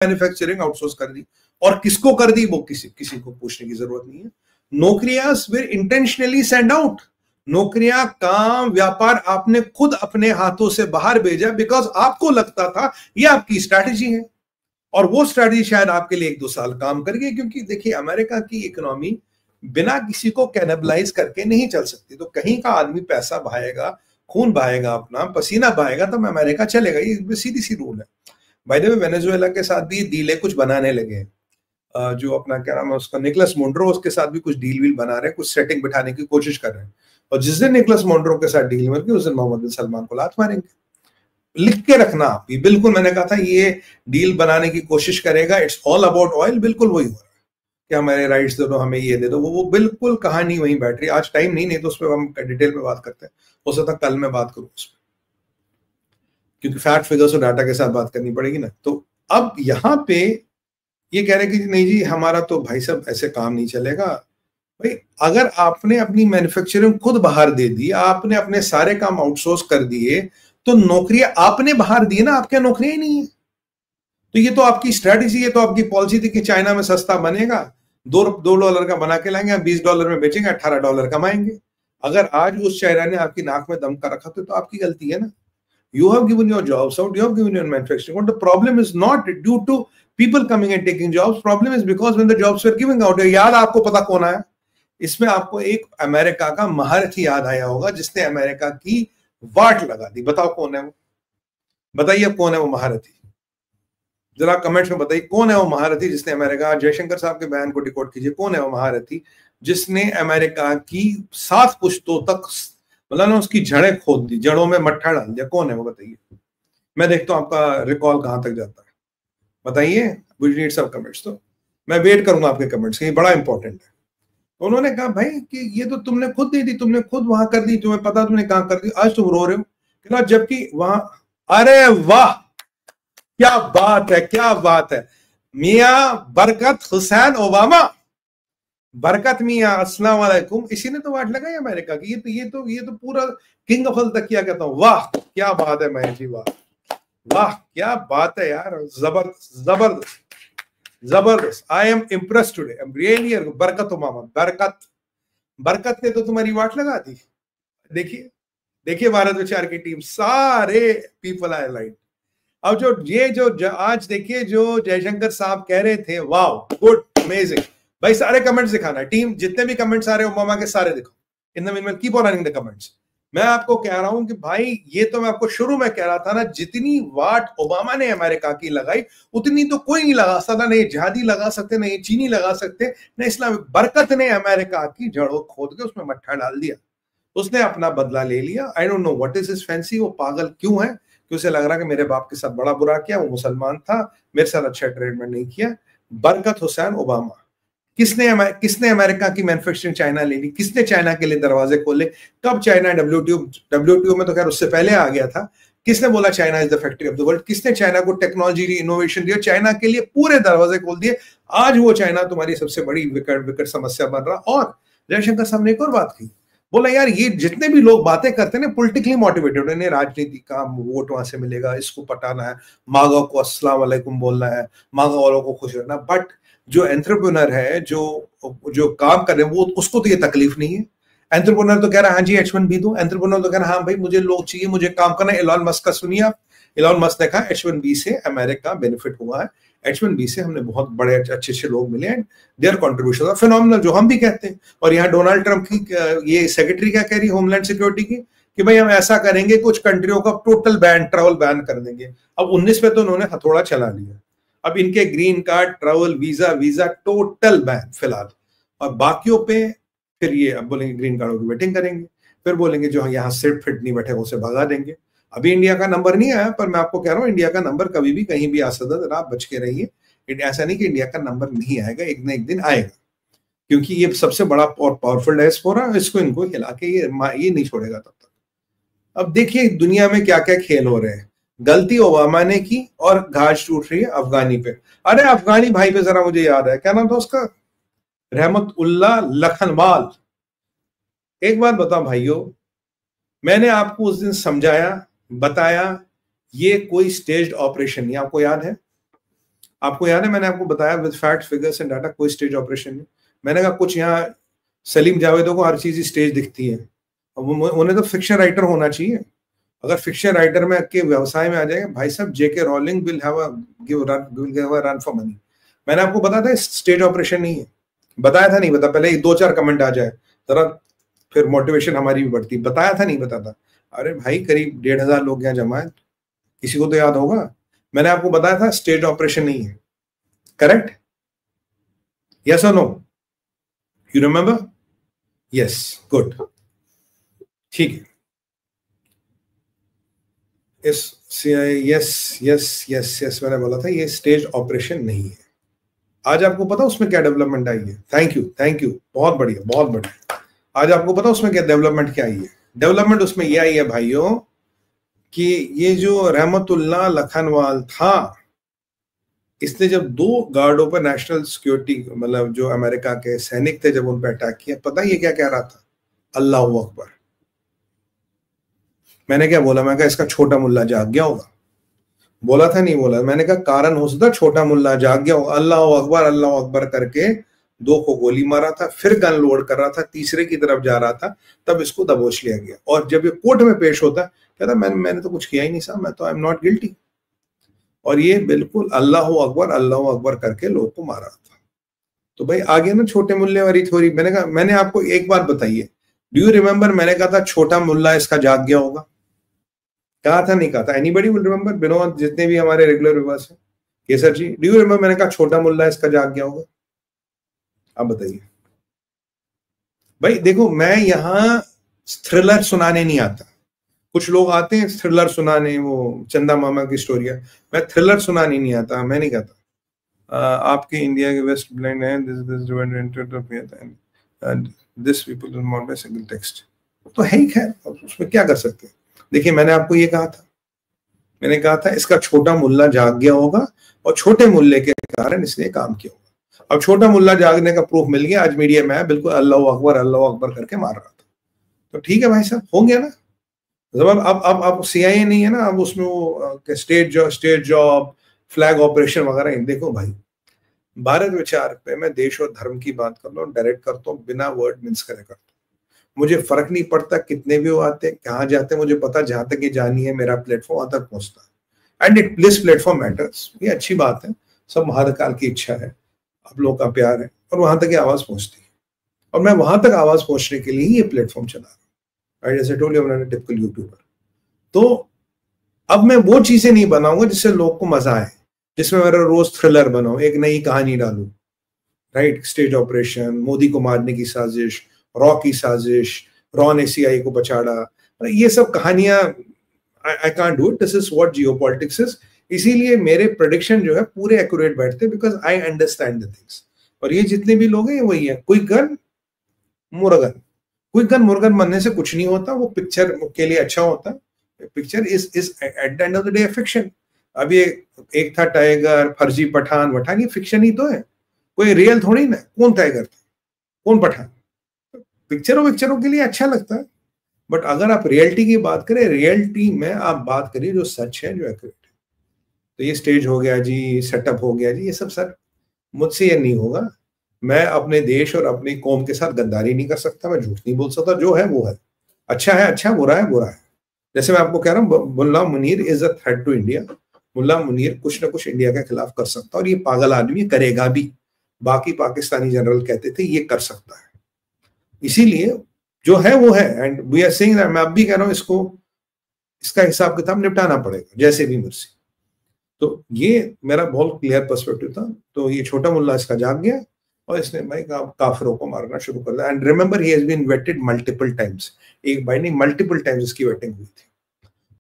Manufacturing outsource कर दी, और किसको कर दी वो किसी को पूछने की जरूरत नहीं है। नौकरियां वे इंटेंशनली सेंड आउट, नौकरियां, काम, व्यापार आपने खुद अपने हाथों से बाहर भेजा बिकॉज आपको लगता था ये आपकी स्ट्रैटेजी है, और वो स्ट्रैटेजी शायद आपके लिए 1-2 साल काम कर गई। क्योंकि देखिए अमेरिका की इकोनॉमी बिना किसी को कैनबलाइज करके नहीं चल सकती, तो कहीं का आदमी पैसा बहाएगा, खून बहाएगा, अपना पसीना बहाएगा, तो अमेरिका चलेगा। ये सीधी सी रूल है। बाय द वे वेनेजुएला के साथ भी डीले कुछ बनाने लगे, जो अपना क्या नाम है उसका, निकोलस मोंड्रो, उसके साथ भी कुछ डील वील बना रहे हैं, कुछ सेटिंग बिठाने की कोशिश कर रहे हैं। और जिस दिन निकोलस मोंड्रो के साथ डील बन गई उस दिन मोहम्मद बिन सलमान को लात मारेंगे। लिख के रखना आप, ये बिल्कुल मैंने कहा था ये डील बनाने की कोशिश करेगा, इट्स ऑल अबाउट ऑयल, बिल्कुल वही हो रहा है कि हमारे राइट्स दे दो, हमें ये दे दो, वो बिल्कुल कहानी वहीं बैठ रही है। आज टाइम नहीं तो उस पर हम डिटेल में बात करते हैं, हो सकता है कल मैं बात करूं उस पर, क्योंकि फैक्ट फिगर्स और डाटा के साथ बात करनी पड़ेगी ना। तो अब यहाँ पे ये कह रहे कि नहीं जी हमारा तो भाई साहब ऐसे काम नहीं चलेगा। भाई अगर आपने अपनी मैन्युफैक्चरिंग खुद बाहर दे दी, आपने अपने सारे काम आउटसोर्स कर दिए, तो नौकरियां आपने बाहर दी ना, आपके नौकरियां ही नहीं है। तो ये तो आपकी स्ट्रेटेजी है, तो आपकी पॉलिसी थी कि चाइना में सस्ता बनेगा, $2 का बना के लाएंगे, $20 में बेचेंगे, $18 कमाएंगे। अगर आज उस चाइना ने आपकी नाक में दम कर रखा तो आपकी गलती है ना। You have given your jobs out, you have given your manufacturing. But the problem is not due to people coming and taking jobs. Problem is because when the jobs were giving out. याद आपको पता कौन आया? इसमें आपको एक America का महारथी याद आया होगा जिसने अमेरिका की वाट लगा दी। बताओ कौन है वो? बताइए कौन है वो महारथी? जरा कमेंट्स में बताइए कौन है वो महारथी जिसने अमेरिका, जयशंकर साहब के बयान को डिकोड कीजिए, कौन है वो महारथी जिसने अमेरिका की 7 पुश्तों तक मतलब ना उसकी जड़ें खोद दी, जड़ों में मट्ठा डाल दिया? कौन है वो बताइए? मैं देखता हूं आपका रिकॉल कहां तक जाता है, बताइए। वी नीड सम कमेंट्स, तो मैं वेट करूंगा आपके कमेंट्स, ये बड़ा इंपॉर्टेंट है। उन्होंने कहा भाई कि ये तो तुमने खुद दे दी, तुमने खुद वहां कर दी, तुम्हें पता तुमने कहां कर दी, आज तुम रो रहे हो, जबकि वहां, अरे वाह क्या बात है, क्या बात है। मियां बरकत हुसैन ओबामा, बरकत मियां अस्सलाम वालेकुम, इसी ने तो वाट लगाई अमेरिका की। ये तो पूरा किंग ऑफ ऑल तकिया कहता हूं। वाह क्या बात है महेश जी, वाह वाह क्या बात है यार, जबरदस्त जबरदस्त जबरदस्त। I am impressed today, I am really. बरकत ओबामा, बरकत ने तो तुम्हारी वाट लगा दी। देखिए भारत विचार की टीम, सारे पीपल आर लाइन। अब जो आज देखिए जो जयशंकर साहब कह रहे थे, वाह गुड अमेजिंग। भाई सारे कमेंट्स दिखाना, टीम जितने भी कमेंट्स आ रहे हैं ओबामा के सारे दिखो। In the meanwhile keep on running the comments. मैं आपको कह रहा हूं कि भाई ये तो मैं आपको शुरू में कह रहा था ना, जितनी वाट ओबामा ने अमेरिका की लगाई उतनी तो कोई नहीं लगा सकता, ना ये जिहादी लगा सकते, ना ये चीनी लगा सकते, ना इस्लामिक। बरकत ने अमेरिका की जड़ों खोद के उसमें मट्ठा डाल दिया, उसने अपना बदला ले लिया। I don't know what is his fancy, वो पागल क्यों है कि उसे लग रहा कि मेरे बाप के साथ बड़ा बुरा किया, वो मुसलमान था, मेरे साथ अच्छा ट्रीटमेंट नहीं किया। बरकत हुसैन ओबामा, किसने अमेरिका की मैन्युफैक्चरिंग चाइना ले ली, किसने चाइना के लिए दरवाजे खोले? कब चाइना डब्ल्यूटीओ में तो खैर उससे पहले आ गया था। किसने बोला China is the factory of the world? किसने चाइना को टेक्नोलॉजी इनोवेशन दिया, चाइना के लिए पूरे दरवाजे खोल दिए? आज वो चाइना तुम्हारी सबसे बड़ी विकट समस्या बन रहा। और जयशंकर साहब ने एक और बात की, बोला यार ये जितने भी लोग बातें करते हैं ना पॉलिटिकली मोटिवेटेड, उन्हें राजनीति का वोट वहां से मिलेगा, इसको पटाना है, मागा को अस्सलाम वालेकुम बोलना है, मागा वालों को खुश रखना। बट जो एंटरप्रेन्योर है, जो काम कर रहे हैं, वो उसको तो ये तकलीफ नहीं है। एंटरप्रेन्योर तो कह रहा है हाँ जी H1B दो, एंटरप्रेन्योर तो कह रहा है हाँ भाई मुझे लोग चाहिए, मुझे काम करना है। एलॉन मस्क का सुनिए आप, एलॉन मस्क ने कहा H1B से अमेरिका बेनिफिट हुआ है, H1B से हमने बहुत बड़े अच्छे लोग मिले हैं, देयर कंट्रीब्यूशन आर फिनोमिनल, जो हम भी कहते हैं। और यहाँ डोनाल्ड ट्रंप की ये सेक्रेटरी क्या कह रही है होमलैंड सिक्योरिटी की, कि भाई हम ऐसा करेंगे कुछ कंट्रियों का टोटल बैन, ट्रैवल बैन कर देंगे। अब 19 पे तो उन्होंने हथौड़ा चला लिया, अब इनके green card, travel, visa total ban फिलहाल। और बाकियों पे फिर ये अब बोलेंगे ग्रीन कार्ड की वेटिंग करेंगे, फिर बोलेंगे जो यहाँ सिर्फ फिट नहीं बैठे उसे भगा देंगे। अभी इंडिया का नंबर नहीं आया, पर मैं आपको कह रहा हूँ इंडिया का नंबर कभी भी कहीं भी आ सकता है, आप बच के रहिए। ऐसा नहीं कि इंडिया का नंबर नहीं आएगा, एक ना एक दिन आएगा, क्योंकि ये सबसे बड़ा और पावरफुल डायस्पोरा, इसको इनको हिला के ये नहीं छोड़ेगा तब तक। अब देखिए दुनिया में क्या क्या खेल हो रहे हैं। गलती ओबामा ने की और घास टूट रही है अफगानी पे। अरे अफगानी भाई पे जरा मुझे याद है, क्या नाम था उसका, रहमतुल्लाह लखनवाल। एक बात बताओ भाइयों, मैंने आपको उस दिन समझाया, बताया, ये कोई स्टेज्ड ऑपरेशन नहीं, आपको याद है? आपको याद है मैंने आपको बताया with fact figures and data कोई स्टेज ऑपरेशन नहीं। मैंने कहा कुछ यहाँ सलीम जावेदों को हर चीज ही स्टेज दिखती है, उन्हें तो फिक्शन राइटर होना चाहिए। अगर फिक्शन राइटर में के व्यवसाय में आ जाएगा भाई साहब, JK Rowling will have a run for money. मैंने आपको बताया था स्टेज ऑपरेशन नहीं है, बताया था नहीं बता, पहले 2-4 कमेंट आ जाए जरा, फिर मोटिवेशन हमारी भी बढ़ती। बताया था नहीं बताता? अरे भाई करीब 1,500 लोग यहाँ जमा है, किसी को तो याद होगा। मैंने आपको बताया था स्टेज ऑपरेशन नहीं है, करेक्ट? यस और no? You remember? Yes, good, ठीक है। यस यस यस यस, मैंने बोला था ये स्टेज ऑपरेशन नहीं है। आज आपको पता उसमें क्या डेवलपमेंट आई है? थैंक यू, बहुत बढ़िया बहुत बढ़िया। आज आपको पता उसमें क्या डेवलपमेंट क्या आई है? डेवलपमेंट उसमें यह आई है भाइयों कि ये जो रहमतुल्लाह लखनवाल था, इसने जब 2 गार्डों पर नेशनल सिक्योरिटी मतलब जो अमेरिका के सैनिक थे, जब उन पर अटैक किया, पता ये क्या कह रहा था? अल्लाह अकबर। मैंने क्या बोला? मैं कहा इसका छोटा मुल्ला जाग गया होगा। बोला था नहीं बोला? मैंने कहा कारण हो सकता छोटा मुल्ला जाग गया होगा। अल्लाह अकबर करके 2 को गोली मारा था, फिर गन लोड कर रहा था, तीसरे की तरफ जा रहा था, तब इसको दबोच लिया गया। और जब ये कोर्ट में पेश होता कहता मैंने तो कुछ किया ही नहीं साहब, मैं तो आई एम नॉट गिल्टी। और ये बिल्कुल अल्लाह अकबर करके लोग को मारा था। तो भाई आगे ना छोटे मुल्ले वाली थ्योरी। मैंने आपको एक बात बताइए, डू यू रिमेंबर मैंने कहा था छोटा मुल्ला इसका जाग गया होगा? कहा था नहीं कहा था? Anybody will remember? विनोद, जितने भी हमारे रेगुलर व्यूअर्स हैं, केसर जी, डू यू रिमेंबर मैंने कहा छोटा मुल्ला इसका जाग गया होगा? आप बताइए भाई। देखो मैं यहाँ थ्रिलर सुनाने नहीं आता, कुछ लोग आते हैं थ्रिलर सुनाने, वो चंदा मामा की स्टोरी है। मैं थ्रिलर सुनाने नहीं आता, मैं नहीं कहता आपके इंडिया के वेस्ट ब्लाइंड है this people not by single text, तो है ही। खैर उसमें क्या कर सकते हैं। देखिए मैंने आपको ये कहा था, मैंने कहा था इसका छोटा मुल्ला जाग गया होगा और छोटे मुल्ले के कारण इसने काम किया होगा। अब छोटा मुल्ला जागने का प्रूफ मिल गया, आज मीडिया में है, बिल्कुल अल्लाह अकबर करके मार रहा था। तो ठीक है भाई साहब, हो गया ना। जब अब CIA नहीं है ना, अब उसमें वो स्टेट जॉब फ्लैग ऑपरेशन वगैरह। देखो भाई, भारत विचार पे मैं देश और धर्म की बात कर लो, डायरेक्ट करता हूँ, बिना वर्ड मिन्स करे करता हूँ। मुझे फर्क नहीं पड़ता कितने भी वो आते कहाँ जाते, मुझे पता जहां तक ये जानी है मेरा प्लेटफॉर्म वहां तक पहुंचता है। एंड दिस प्लेटफॉर्म मैटर्स, ये अच्छी बात है, सब महाकाल की इच्छा है, आप लोगों का प्यार है, और वहां तक ये आवाज पहुंचती है। और मैं वहां तक आवाज पहुंचने के लिए ही ये प्लेटफॉर्म चला रहा हूँ। जैसे टोल यू टिपिकल यूट्यूबर। तो अब मैं वो चीजें नहीं बनाऊंगा जिससे लोग को मजा आए, जिसमें मेरा रोज थ्रिलर बनाऊं, एक नई कहानी डालूं, राइट? स्टेज ऑपरेशन, मोदी को मारने की साजिश, रॉ की साजिश, रॉ ने CIA को बचाड़ा, ये सब कहानियां I can't do it. This is what geopolitics is. इसीलिए मेरे प्रेडिक्शन जो है पूरे एक्यूरेट बैठते, because I understand the things. और ये जितने भी लोग हैं वही है, क्विक गन मुर्गन बनने से कुछ नहीं होता, वो पिक्चर के लिए अच्छा होता है। Picture is at the end of the day fiction. अब ये एक था टाइगर, फर्जी पठान, ये फिक्शन ही तो है, कोई रियल थोड़ी ना। कौन टाइगर था, कौन पठान? पिक्चरों के लिए अच्छा लगता है, बट अगर आप रियलिटी की बात करें, रियलिटी में आप बात करिए जो सच है, जो एक्यूरेट है। तो ये स्टेज हो गया जी, सेटअप हो गया जी, ये सब सर मुझसे ये नहीं होगा। मैं अपने देश और अपनी कौम के साथ गद्दारी नहीं कर सकता, मैं झूठ नहीं बोल सकता, जो है वो है, अच्छा है अच्छा, बुरा है बुरा है। जैसे मैं आपको कह रहा हूँ, Mullah Munir is a threat to India. Mullah Munir कुछ ना कुछ इंडिया के खिलाफ कर सकता है, और ये पागल आदमी करेगा भी। बाकी पाकिस्तानी जनरल कहते थे ये कर सकता है, इसीलिए जो है वो है। And we are saying that, मैं अब भी कह रहा हूं इसका हिसाब किताब निपटाना पड़ेगा जैसे भी मर्जी। तो ये मेरा बहुत क्लियर पर्सपेक्टिव था। तो ये छोटा मुल्ला इसका जाग गया और इसने भाई काफिरों को मारना शुरू कर दिया। And remember he has been waited multiple times, एक भाई नहीं मल्टीपल टाइम्स इसकी वेटिंग हुई थी।